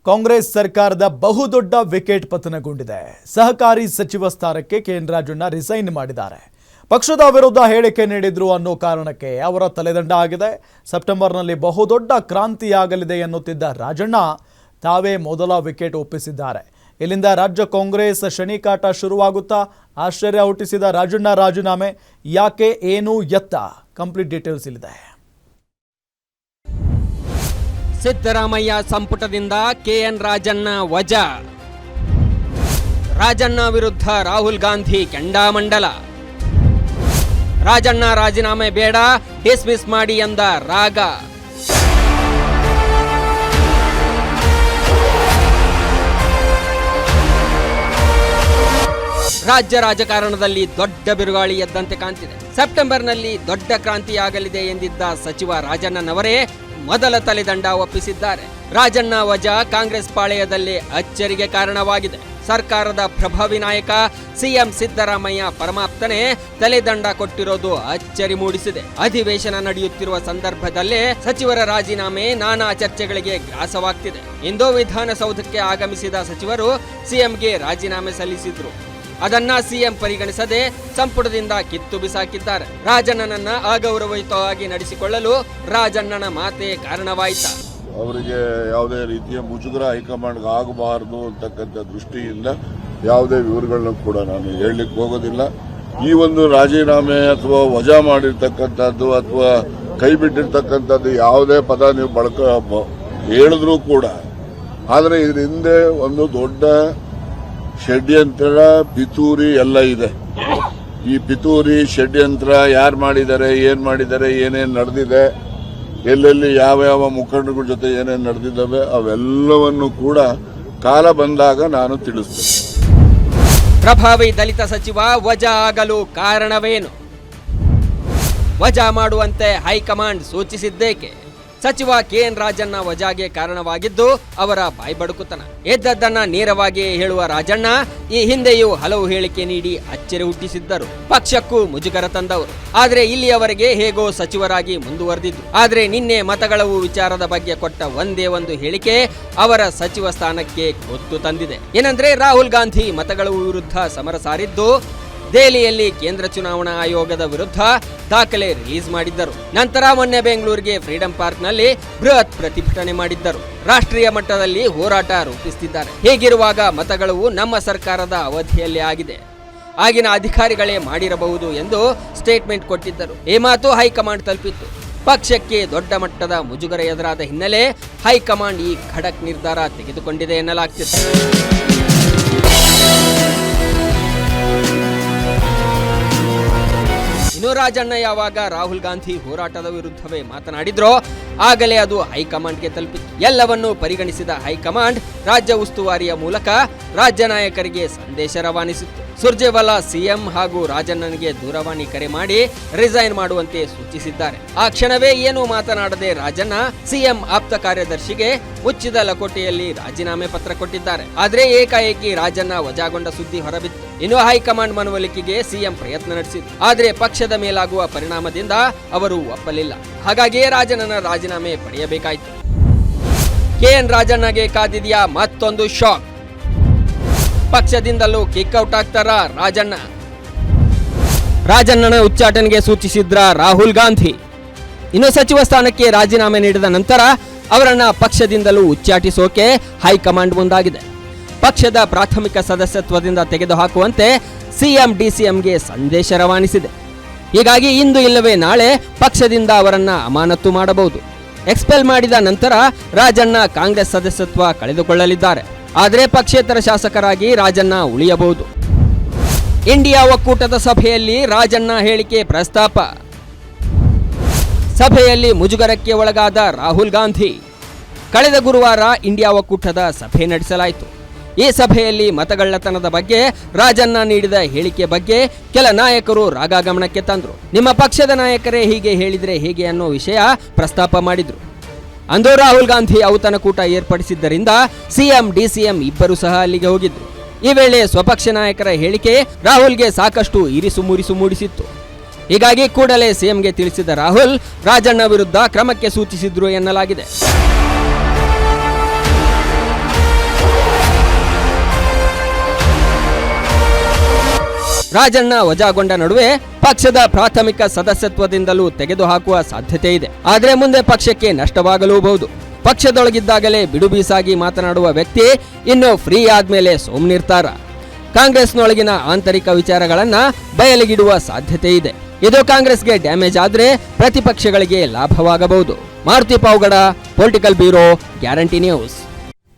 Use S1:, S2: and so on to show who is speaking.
S1: ಕಾಂಗ್ರೆಸ್ ಸರ್ಕಾರದ ಬಹುದೊಡ್ಡ ವಿಕೆಟ್ ಪತನಗೊಂಡಿದೆ. ಸಹಕಾರಿ ಸಚಿವ ಸ್ಥಾನಕ್ಕೆ ಕೆಎನ್ ರಾಜಣ್ಣ ರಿಸೈನ್ ಮಾಡಿದ್ದಾರೆ. ಪಕ್ಷದ ವಿರುದ್ಧ ಹೇಳಿಕೆ ನೀಡಿದ್ರು ಅನ್ನೋ ಕಾರಣಕ್ಕೆ ಅವರ ತಲೆದಂಡ ಆಗಿದೆ. ಸೆಪ್ಟೆಂಬರ್ನಲ್ಲಿ ಬಹುದೊಡ್ಡ ಕ್ರಾಂತಿಯಾಗಲಿದೆ ಎನ್ನುತ್ತಿದ್ದ ರಾಜಣ್ಣ ತಾವೇ ಮೊದಲ ವಿಕೆಟ್ ಒಪ್ಪಿಸಿದ್ದಾರೆ. ಇಲ್ಲಿಂದ ರಾಜ್ಯ ಕಾಂಗ್ರೆಸ್ ಶನಿಕಾಟ ಶುರುವಾಗುತ್ತಾ? ಆಶ್ಚರ್ಯ ಹುಟ್ಟಿಸಿದ ರಾಜಣ್ಣ ರಾಜೀನಾಮೆ ಯಾಕೆ, ಏನು, ಎತ್ತ? ಕಂಪ್ಲೀಟ್ ಡೀಟೇಲ್ಸ್ ಇಲ್ಲಿದೆ.
S2: ಸಿದ್ದರಾಮಯ್ಯ ಸಂಪುಟದಿಂದ ಕೆಎನ್ ರಾಜಣ್ಣ ವಜಾ. ರಾಜಣ್ಣ ವಿರುದ್ಧ ರಾಹುಲ್ ಗಾಂಧಿ ಕೆಂಡಾಮಂಡಲ. ರಾಜಣ್ಣ ರಾಜೀನಾಮೆ ಬೇಡ, ಡಿಸ್ಮಿಸ್ ಮಾಡಿ ಎಂದ ರಾಗ. ರಾಜ್ಯ ರಾಜಕಾರಣದಲ್ಲಿ ದೊಡ್ಡ ಬಿರುಗಾಳಿ ಎದ್ದಂತೆ ಕಾಣ್ತಿದೆ. ಸೆಪ್ಟೆಂಬರ್ನಲ್ಲಿ ದೊಡ್ಡ ಕ್ರಾಂತಿಯಾಗಲಿದೆ ಎಂದಿದ್ದ ಸಚಿವ ರಾಜಣ್ಣನವರೇ ಮೊದಲ ತಲೆದಂಡ ಒಪ್ಪಿಸಿದ್ದಾರೆ. ರಾಜಣ್ಣ ವಜಾ ಕಾಂಗ್ರೆಸ್ ಪಾಳೆಯದಲ್ಲಿ ಅಚ್ಚರಿಗೆ ಕಾರಣವಾಗಿದೆ. ಸರ್ಕಾರದ ಪ್ರಭಾವಿ ನಾಯಕ ಸಿಎಂ ಸಿದ್ದರಾಮಯ್ಯ ಪರಮಾಪ್ತನೇ ತಲೆದಂಡ ಕೊಟ್ಟಿರೋದು ಅಚ್ಚರಿ ಮೂಡಿಸಿದೆ. ಅಧಿವೇಶನ ನಡೆಯುತ್ತಿರುವ ಸಂದರ್ಭದಲ್ಲೇ ಸಚಿವರ ರಾಜೀನಾಮೆ ನಾನಾ ಚರ್ಚೆಗಳಿಗೆ ಗ್ರಾಸವಾಗ್ತಿದೆ. ಇಂದು ವಿಧಾನಸೌಧಕ್ಕೆ ಆಗಮಿಸಿದ ಸಚಿವರು ಸಿಎಂಗೆ ರಾಜೀನಾಮೆ ಸಲ್ಲಿಸಿದ್ರು. ಅದನ್ನ ಸಿಎಂ ಪರಿಗಣಿಸದೆ ಸಂಪುಟದಿಂದ ಕಿತ್ತು ಬಿಸಾಕಿದ್ದಾರೆ. ರಾಜಣ್ಣನನ್ನ ಅಗೌರವಯುತವಾಗಿ ನಡೆಸಿಕೊಳ್ಳಲು ರಾಜಣ್ಣನ ಮಾತೇ ಕಾರಣವಾಯಿತು.
S3: ಅವರಿಗೆ ಯಾವುದೇ ರೀತಿಯ ಮುಜುಗರ ಹೈಕಮಾಂಡ್ಗೆ ಆಗಬಾರದು ಅಂತಕ್ಕಂಥ ದೃಷ್ಟಿಯಿಂದ ಯಾವುದೇ ವಿವರಗಳನ್ನ ಕೂಡ ನಾನು ಹೇಳಲಿಕ್ಕೆ ಹೋಗೋದಿಲ್ಲ. ಈ ಒಂದು ರಾಜೀನಾಮೆ ಅಥವಾ ವಜಾ ಮಾಡಿರ್ತಕ್ಕಂಥದ್ದು ಅಥವಾ ಕೈ ಬಿಟ್ಟಿರ್ತಕ್ಕಂಥದ್ದು ಯಾವುದೇ ಪದ ನೀವು ಹೇಳಿದ್ರೂ ಕೂಡ, ಆದರೆ ಇದ್ರ ಹಿಂದೆ ಒಂದು ದೊಡ್ಡ ಷಡ್ಯಂತ್ರ, ಪಿತೂರಿ ಎಲ್ಲ ಇದೆ. ಈ ಪಿತೂರಿ ಷಡ್ಯಂತ್ರ ಯಾರು ಮಾಡಿದ್ದಾರೆ, ಏನ್ ಮಾಡಿದ್ದಾರೆ, ಏನೇನು ನಡೆದಿದೆ, ಎಲ್ಲೆಲ್ಲಿ ಯಾವ ಮುಖಂಡಗಳ ಜೊತೆ ಏನೇನು ನಡೆದಿದ್ದಾವೆ ಅವೆಲ್ಲವನ್ನು ಕೂಡ ಕಾಲ ಬಂದಾಗ ನಾನು ತಿಳಿಸ್ತೇನೆ.
S2: ಪ್ರಭಾವಿ ದಲಿತ ಸಚಿವ ವಜಾ ಆಗಲು ಕಾರಣವೇನು? ವಜಾ ಮಾಡುವಂತೆ ಹೈಕಮಾಂಡ್ ಸೂಚಿಸಿದ್ದೇಕೆ? ಸಚಿವ ಕೆಎನ್ ರಾಜಣ್ಣ ವಜಾಗೆ ಕಾರಣವಾಗಿದ್ದು ಅವರ ಬಾಯ್ಬಡುಕುತನ. ಎದ್ದದ್ದನ್ನ ನೇರವಾಗಿ ಹೇಳುವ ರಾಜಣ್ಣ ಈ ಹಿಂದೆಯೂ ಹಲವು ಹೇಳಿಕೆ ನೀಡಿ ಅಚ್ಚರಿ ಹುಟ್ಟಿಸಿದ್ದರು. ಪಕ್ಷಕ್ಕೂ ಮುಜುಗರ ತಂದವರು. ಆದ್ರೆ ಇಲ್ಲಿಯವರೆಗೆ ಹೇಗೋ ಸಚಿವರಾಗಿ ಮುಂದುವರೆದಿದ್ರು. ಆದ್ರೆ ನಿನ್ನೆ ಮತಗಳವು ವಿಚಾರದ ಬಗ್ಗೆ ಕೊಟ್ಟ ಒಂದೇ ಒಂದು ಹೇಳಿಕೆ ಅವರ ಸಚಿವ ಸ್ಥಾನಕ್ಕೆ ಗೊತ್ತು ತಂದಿದೆ. ಏನಂದ್ರೆ ರಾಹುಲ್ ಗಾಂಧಿ ಮತಗಳವು ವಿರುದ್ಧ ಸಮರ ಸಾರಿದ್ದು ದೆಹಲಿಯಲ್ಲಿ ಕೇಂದ್ರ ಚುನಾವಣಾ ಆಯೋಗದ ವಿರುದ್ಧ ದಾಖಲೆ ರಿಲೀಸ್ ಮಾಡಿದ್ದರು. ನಂತರ ಮೊನ್ನೆ ಬೆಂಗಳೂರಿಗೆ ಫ್ರೀಡಂ ಪಾರ್ಕ್ ನಲ್ಲಿ ಬೃಹತ್ ಪ್ರತಿಭಟನೆ ಮಾಡಿದ್ದರು. ರಾಷ್ಟ್ರೀಯ ಮಟ್ಟದಲ್ಲಿ ಹೋರಾಟ ರೂಪಿಸುತ್ತಿದ್ದಾರೆ. ಹೀಗಿರುವಾಗ ಮತಗಳು ನಮ್ಮ ಸರ್ಕಾರದ ಅವಧಿಯಲ್ಲಿ ಆಗಿದೆ, ಆಗಿನ ಅಧಿಕಾರಿಗಳೇ ಮಾಡಿರಬಹುದು ಎಂದು ಸ್ಟೇಟ್ಮೆಂಟ್ ಕೊಟ್ಟಿದ್ದರು. ಈ ಮಾತು ಹೈಕಮಾಂಡ್ ತಲುಪಿತ್ತು. ಪಕ್ಷಕ್ಕೆ ದೊಡ್ಡ ಮಟ್ಟದ ಮುಜುಗರ ಎದುರಾದ ಹಿನ್ನೆಲೆ ಹೈಕಮಾಂಡ್ ಈ ಖಡಕ್ ನಿರ್ಧಾರ ತೆಗೆದುಕೊಂಡಿದೆ ಎನ್ನಲಾಗ್ತಿದೆ. ಇನ್ನು ರಾಜಣ್ಣ ಯಾವಾಗ ರಾಹುಲ್ ಗಾಂಧಿ ಹೋರಾಟದ ವಿರುದ್ಧವೇ ಮಾತನಾಡಿದ್ರೋ ಆಗಲೇ ಅದು ಹೈಕಮಾಂಡ್ಗೆ ತಲುಪಿತು. ಎಲ್ಲವನ್ನೂ ಪರಿಗಣಿಸಿದ ಹೈಕಮಾಂಡ್ ರಾಜ್ಯ ಉಸ್ತುವಾರಿಯ ಮೂಲಕ ರಾಜ್ಯ ನಾಯಕರಿಗೆ ಸಂದೇಶ ರವಾನಿಸಿತ್ತು. ಸುರ್ಜೇವಾಲಾ ಸಿಎಂ ಹಾಗೂ ರಾಜಣ್ಣನಿಗೆ ದೂರವಾಣಿ ಕರೆ ಮಾಡಿ ರಿಸೈನ್ ಮಾಡುವಂತೆ ಸೂಚಿಸಿದ್ದಾರೆ. ಆ ಕ್ಷಣವೇ ಏನು ಮಾತನಾಡದೆ ರಾಜಣ್ಣ ಸಿಎಂ ಆಪ್ತ ಕಾರ್ಯದರ್ಶಿಗೆ ಮುಚ್ಚಿದ ಲಕೋಟೆಯಲ್ಲಿ ರಾಜೀನಾಮೆ ಪತ್ರ ಕೊಟ್ಟಿದ್ದಾರೆ. ಆದ್ರೆ ಏಕಾಏಕಿ ರಾಜಣ್ಣ ವಜಾಗೊಂಡ ಸುದ್ದಿ ಹೊರಬಿತ್ತು. ಇನ್ನು ಹೈಕಮಾಂಡ್ ಮನವೊಲಿಕೆಗೆ ಸಿಎಂ ಪ್ರಯತ್ನ ನಡೆಸಿದ್ರು. ಆದ್ರೆ ಪಕ್ಷದ ಮೇಲಾಗುವ ಪರಿಣಾಮದಿಂದ ಅವರು ಒಪ್ಪಲಿಲ್ಲ. ಹಾಗಾಗಿ ರಾಜಣ್ಣನ ರಾಜೀನಾಮೆ ಪಡೆಯಬೇಕಾಯಿತು. ಕೆಎನ್ ರಾಜಣ್ಣಗೆ ಕಾದಿದೆಯಾ ಮತ್ತೊಂದು ಶಾಕ್? ಪಕ್ಷದಿಂದಲೂ ಕಿಕ್ಔಟ್ ಆಗ್ತಾರ ರಾಜಣ್ಣ? ರಾಜಣ್ಣನ ಉಚ್ಚಾಟನೆಗೆ ಸೂಚಿಸಿದ್ರ ರಾಹುಲ್ ಗಾಂಧಿ. ಇನ್ನು ಸಚಿವ ಸ್ಥಾನಕ್ಕೆ ರಾಜೀನಾಮೆ ನೀಡಿದ ನಂತರ ಅವರನ್ನ ಪಕ್ಷದಿಂದಲೂ ಉಚ್ಚಾಟಿಸೋಕೆ ಹೈಕಮಾಂಡ್ ಮುಂದಾಗಿದೆ. ಪಕ್ಷದ ಪ್ರಾಥಮಿಕ ಸದಸ್ಯತ್ವದಿಂದ ತೆಗೆದುಹಾಕುವಂತೆ ಸಿಎಂ ಡಿಸಿಎಂಗೆ ಸಂದೇಶ ರವಾನಿಸಿದೆ. ಹೀಗಾಗಿ ಇಂದು ಇಲ್ಲವೇ ನಾಳೆ ಪಕ್ಷದಿಂದ ಅವರನ್ನ ಅಮಾನತು ಮಾಡಬಹುದು. ಎಕ್ಸ್ಪೆಲ್ ಮಾಡಿದ ನಂತರ ರಾಜಣ್ಣ ಕಾಂಗ್ರೆಸ್ ಸದಸ್ಯತ್ವ ಕಳೆದುಕೊಳ್ಳಲಿದ್ದಾರೆ. ಆದರೆ ಪಕ್ಷೇತರ ಶಾಸಕರಾಗಿ ರಾಜಣ್ಣ ಉಳಿಯಬಹುದು. ಇಂಡಿಯಾ ಒಕ್ಕೂಟದ ಸಭೆಯಲ್ಲಿ ರಾಜಣ್ಣ ಹೇಳಿಕೆ ಪ್ರಸ್ತಾಪ. ಸಭೆಯಲ್ಲಿ ಮುಜುಗರಕ್ಕೆ ಒಳಗಾದ ರಾಹುಲ್ ಗಾಂಧಿ. ಕಳೆದ ಗುರುವಾರ ಇಂಡಿಯಾ ಒಕ್ಕೂಟದ ಸಭೆ ನಡೆಸಲಾಯಿತು. ಈ ಸಭೆಯಲ್ಲಿ ಮತಗಳ್ಳತನದ ಬಗ್ಗೆ ರಾಜಣ್ಣ ನೀಡಿದ ಹೇಳಿಕೆ ಬಗ್ಗೆ ಕೆಲ ನಾಯಕರು ರಾಗ ಗಮನಕ್ಕೆ ತಂದ್ರು. ನಿಮ್ಮ ಪಕ್ಷದ ನಾಯಕರೇ ಹೀಗೆ ಹೇಳಿದ್ರೆ ಹೇಗೆ ಅನ್ನೋ ವಿಷಯ ಪ್ರಸ್ತಾಪ ಮಾಡಿದ್ರು. ಅಂದು ರಾಹುಲ್ ಗಾಂಧಿ ಔತಣಕೂಟ ಏರ್ಪಡಿಸಿದ್ದರಿಂದ ಸಿಎಂ ಡಿಸಿಎಂ ಇಬ್ಬರು ಸಹ ಅಲ್ಲಿಗೆ ಹೋಗಿದ್ರು. ಈ ವೇಳೆ ಸ್ವಪಕ್ಷ ನಾಯಕರ ಹೇಳಿಕೆ ರಾಹುಲ್ಗೆ ಸಾಕಷ್ಟು ಇರಿಸು ಮುರಿಸು ಮೂಡಿಸಿತ್ತು. ಹೀಗಾಗಿ ಕೂಡಲೇ ಸಿಎಂಗೆ ತಿಳಿಸಿದ ರಾಹುಲ್ ರಾಜಣ್ಣ ವಿರುದ್ಧ ಕ್ರಮಕ್ಕೆ ಸೂಚಿಸಿದ್ರು ಎನ್ನಲಾಗಿದೆ. ರಾಜಣ್ಣ ವಜಾಗೊಂಡ ನಡುವೆ ಪಕ್ಷದ ಪ್ರಾಥಮಿಕ ಸದಸ್ಯತ್ವದಿಂದಲೂ ತೆಗೆದುಹಾಕುವ ಸಾಧ್ಯತೆ ಇದೆ. ಆದರೆ ಮುಂದೆ ಪಕ್ಷಕ್ಕೆ ನಷ್ಟವಾಗಲೂಬಹುದು. ಪಕ್ಷದೊಳಗಿದ್ದಾಗಲೇ ಬಿಡುಬೀಸಾಗಿ ಮಾತನಾಡುವ ವ್ಯಕ್ತಿ ಇನ್ನು ಫ್ರೀ ಆದ್ಮೇಲೆ ಸೋಮ್ನಿರ್ತಾರ. ಕಾಂಗ್ರೆಸ್ನೊಳಗಿನ ಆಂತರಿಕ ವಿಚಾರಗಳನ್ನ ಬಯಲಿಗಿಡುವ ಸಾಧ್ಯತೆ ಇದೆ. ಇದು ಕಾಂಗ್ರೆಸ್ಗೆ ಡ್ಯಾಮೇಜ್ ಆದ್ರೆ ಪ್ರತಿಪಕ್ಷಗಳಿಗೆ ಲಾಭವಾಗಬಹುದು. Maruti Pavagada, political bureau, guarantee news.